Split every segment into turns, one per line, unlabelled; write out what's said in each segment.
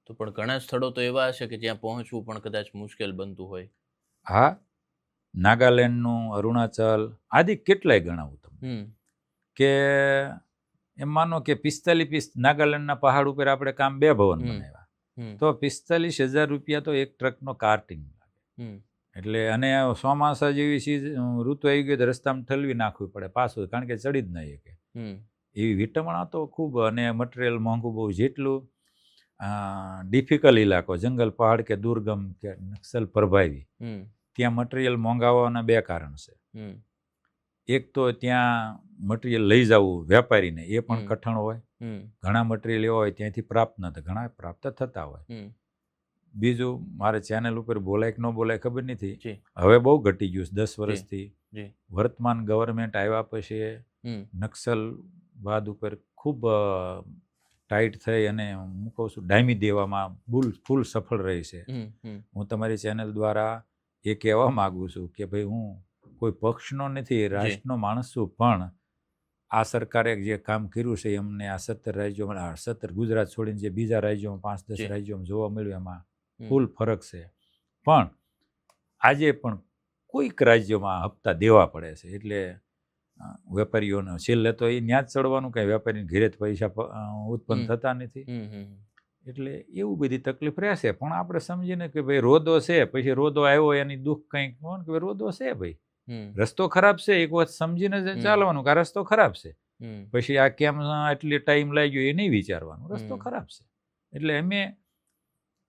તો પણ ઘણા સ્થળો તો એવા હશે કે જ્યાં પહોંચવું પણ કદાચ મુશ્કેલ બનતું હોય.
હા, નાગાલેન્ડનું, અરુણાચલ આદિ કેટલાય ગણાવું તમને. કે એમ માનો કે 45 નાગાલેન્ડના પહાડ ઉપર આપણે કામ 2 ભવન બનાવ્યા, તો 45,000 રૂપિયા તો એક ટ્રકનો કાર્ટિંગ લાગે. એટલે અને ચોમાસા જેવી ઋતુ આવી ગઈ તો રસ્તામાં ઠલવી નાખવી પડે પાછું, કારણ કે ચડી જ નહીં શકે એવી વિટમણા તો ખૂબ. અને મટીરિયલ મોંઘું બહુ. જેટલું ડિફિકલ્ટ ઇલાકો, જંગલ, પહાડ કે દુર્ગમ કે નક્સલ પ્રભાવી, ત્યાં મટીરિયલ મોંઘાવાના 2 કારણ છે. એક તો ત્યાં મટીરિયલ લઈ જવું વેપારીને એ પણ કઠણ હોય. ઘણા મટીરિયલ એવા હોય ત્યાંથી પ્રાપ્ત ન થાય, ઘણા પ્રાપ્ત થતા હોય. બીજું, મારે ચેનલ ઉપર બોલાય કે ન બોલાય ખબર નથી, હવે બહુ ઘટી ગયું 10 વર્ષથી. વર્તમાન ગવર્મેન્ટ આવ્યા પછી નક્સલવાદ ઉપર ખૂબ ટાઈટ થઈ અને હું કહું છું ડામી દેવામાં ફૂલ સફળ રહી છે. હું તમારી ચેનલ દ્વારા એ કહેવા માગું છું કે ભાઈ હું કોઈ પક્ષનો નથી, રાષ્ટ્રનો માણસ છું, પણ આ સરકારે જે કામ કર્યું છે એમને આ 17 રાજ્યોમાં, 17 ગુજરાત છોડીને જે બીજા રાજ્યોમાં 5-10 રાજ્યોમાં જોવા મળ્યું એમાં ફૂલ ફરક છે. પણ આજે પણ કોઈક રાજ્યોમાં હપ્તા દેવા પડે છે. એટલે વેપારીઓને છેલ્લે તો એ ન્યા જ ચડવાનું, કાંઈ વેપારીને ઘેરે જ પૈસા ઉત્પન્ન થતા નથી. એટલે એવું બધી તકલીફ રહેશે. પણ આપણે સમજીને કે ભાઈ રોદો છે, પછી રોદો આવ્યો એની દુઃખ કંઈક કે ભાઈ રોદો છે, ભાઈ રસ્તો ખરાબ છે, એક વખત સમજીને ચાલવાનું કે આ રસ્તો ખરાબ છે. પછી આ કેમ આટલી ટાઈમ લાગ્યો એ નહીં વિચારવાનું, રસ્તો ખરાબ છે. એટલે અમે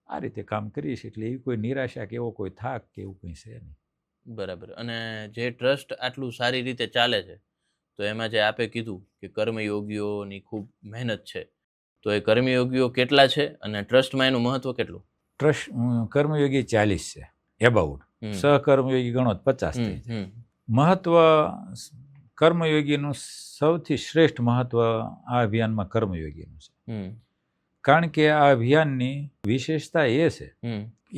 આ રીતે કામ કરીએ છીએ. એટલે એવી કોઈ નિરાશા કે એવો કોઈ થાક કે એવું કંઈ છે નહીં.
બરાબર. અને જે ટ્રસ્ટ આટલું સારી રીતે ચાલે છે, તો એમાં જે આપે કીધું કે કર્મયોગીઓની ખૂબ મહેનત છે, તો એ કર્મયોગીઓ કેટલા છે અને ટ્રસ્ટમાં એનું મહત્વ કેટલું?
ટ્રસ્ટ કર્મયોગી 40 છે એબાઉટ, સહકર્મયોગી ગણો 50 થઈ જાય. મહત્વ કર્મયોગીનું સૌથી શ્રેષ્ઠ મહત્વ આ અભિયાનમાં કર્મયોગીનું છે. કારણ કે આ અભિયાનની વિશેષતા એ છે,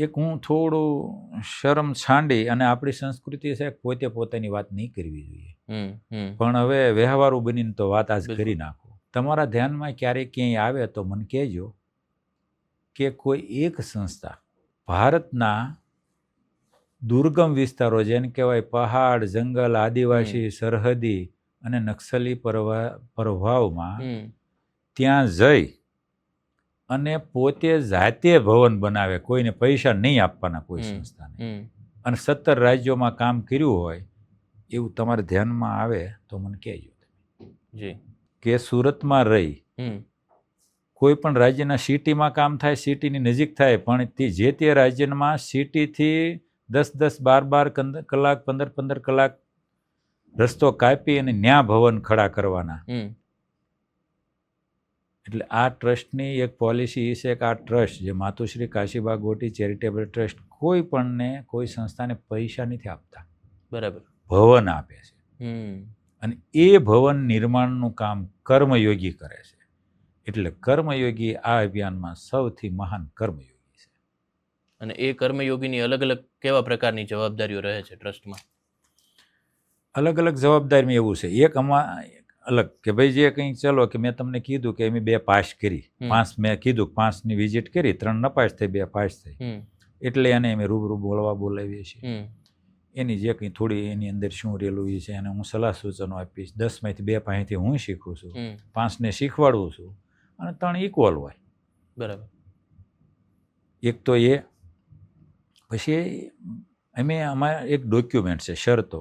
એક હું થોડું શરમ છાંડી અને આપણી સંસ્કૃતિ છે પોતે પોતાની વાત નહીં કરવી જોઈએ, પણ હવે વ્યવહારું બનીને તો વાત આજ કરી નાખો. તમારા ધ્યાનમાં ક્યારેક ક્યાંય આવે તો મને કહેજો કે કોઈ એક સંસ્થા ભારતના દુર્ગમ વિસ્તારો, જેને કહેવાય પહાડ, જંગલ, આદિવાસી, સરહદી અને નક્સલી પ્રભાવમાં, ત્યાં જઈ અને પોતે જાતે ભવન બનાવે, કોઈને પૈસા નહીં આપવાના કોઈ સંસ્થાને, અને 17 રાજ્યોમાં કામ કર્યું હોય એવું તમારે ધ્યાનમાં આવે તો મને કહેજો. કે સુરતમાં રહી કોઈ પણ રાજ્યના સિટીમાં કામ થાય, સિટીની નજીક થાય, પણ જે તે રાજ્યમાં સિટીથી 10-10, 12-12 કલાક, 15-15 કલાક રસ્તો કાપી અને ન્યા ભવન ખડા કરવાના. એટલે આ ટ્રસ્ટની એક પોલિસી એ છે કે આ ટ્રસ્ટ જે માતુશ્રી કાશીબા ગોટી ચેરિટેબલ ટ્રસ્ટ કોઈ પણને, કોઈ સંસ્થાને પૈસા નથી આપતા.
બરાબર. ભવન
આપે છે. અને એ ભવન નિર્માણનું કામ કર્મયોગી કરે છે. એટલે કર્મયોગી આ અભિયાનમાં સૌથી મહાન કર્મયોગી છે.
અને એ કર્મયોગીની અલગ અલગ કેવા પ્રકારની જવાબદારીઓ રહે છે ટ્રસ્ટમાં?
અલગ અલગ જવાબદારીમાં એવું છે. એક અલગ કે ભાઈ જે કંઈ, ચલો કે મેં તમને કીધું કે અમે 2 પાસ કરી, 5 મેં કીધું 5ની વિઝિટ કરી, 3 નપાસ થઈ, 2 પાસ થઈ, એટલે એને અમે રૂબરૂ બોલાવીએ છીએ. એની જે કંઈ થોડી એની અંદર શું રહેલું એ છે એને હું સલાહ સૂચનો આપીશ. 10માંથી 2 પાસેથી હું શીખું છું, 5ને શીખવાડું છું, અને 3 ઇક્વલ હોય.
બરાબર.
એક તો એ. પછી અમારા એક ડોક્યુમેન્ટ છે, શરતો.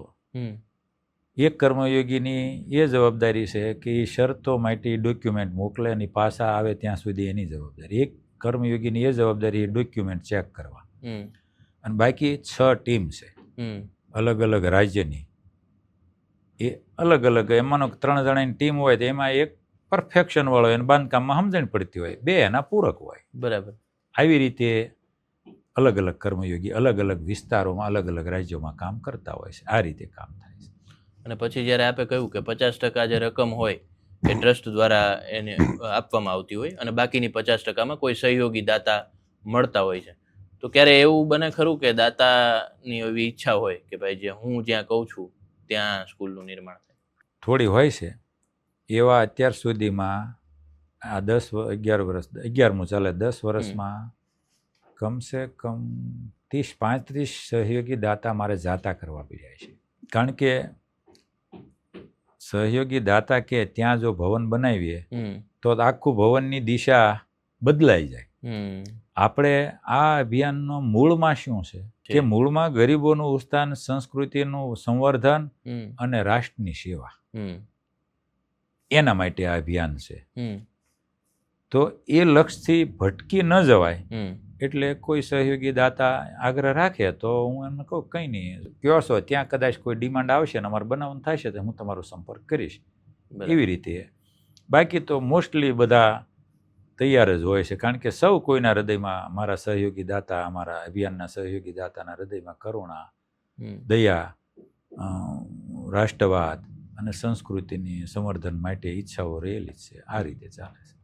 એક કર્મયોગીની એ જવાબદારી છે કે એ શરતો માટે ડોક્યુમેન્ટ મોકલે અને પાછા આવે ત્યાં સુધી એની જવાબદારી. એક કર્મયોગીની એ જવાબદારી ડોક્યુમેન્ટ ચેક કરવા. અને બાકી 6 ટીમ છે અલગ અલગ રાજ્યની. એ અલગ અલગ, એમાંનો 3 જણાની ટીમ હોય તો એમાં એક પરફેક્શન વાળો એને બાંધકામમાં સમજણ પડતી હોય, 2 એના પૂરક હોય.
બરાબર.
આવી રીતે અલગ અલગ કર્મયોગી અલગ અલગ વિસ્તારોમાં, અલગ અલગ રાજ્યોમાં કામ કરતા હોય છે. આ રીતે કામ થાય છે.
અને પછી જ્યારે આપે કહ્યું કે 50% જે રકમ હોય એ ટ્રસ્ટ દ્વારા એને આપવામાં આવતી હોય અને બાકીની 50%માં કોઈ સહયોગી દાતા મળતા હોય છે, તો ક્યારે એવું બને ખરું કે દાતાની એવી ઈચ્છા હોય કે ભાઈ જે હું જ્યાં કહું છું ત્યાં સ્કૂલનું નિર્માણ થાય?
થોડી હોય છે. એવા અત્યાર સુધીમાં આ 11 વર્ષ 11મું ચાલે 10 વર્ષમાં કમસે કમ 30-35 સહયોગી દાતા મારે જાતા કરવા પડ્યા છે. કારણ કે સહયોગી દાતા કે ત્યાં જો ભવન બનાવીએ તો આખું ભવનની દિશા બદલાઈ જાય. આપણે આ અભિયાનનો મૂળમાં શું છે કે મૂળમાં ગરીબોનું ઉત્થાન, સંસ્કૃતિનું સંવર્ધન અને રાષ્ટ્રની સેવા, એના માટે આ અભિયાન છે. તો એ લક્ષ્યથી ભટકી ન જવાય એટલે કોઈ સહયોગી દાતા આગ્રહ રાખે તો હું એમને કહું કંઈ નહીં, કયો છો ત્યાં કદાચ કોઈ ડિમાન્ડ આવશે ને અમારે બનાવવાનું થશે તો હું તમારો સંપર્ક કરીશ. એવી રીતે. બાકી તો મોસ્ટલી બધા તૈયાર જ હોય છે, કારણ કે સૌ કોઈના હૃદયમાં મારા સહયોગી દાતા, અમારા અભિયાનના સહયોગી દાતાના હૃદયમાં કરુણા, દયા, રાષ્ટ્રવાદ અને સંસ્કૃતિની સંવર્ધન માટે ઈચ્છાઓ રહેલી જ છે. આ રીતે ચાલે છે.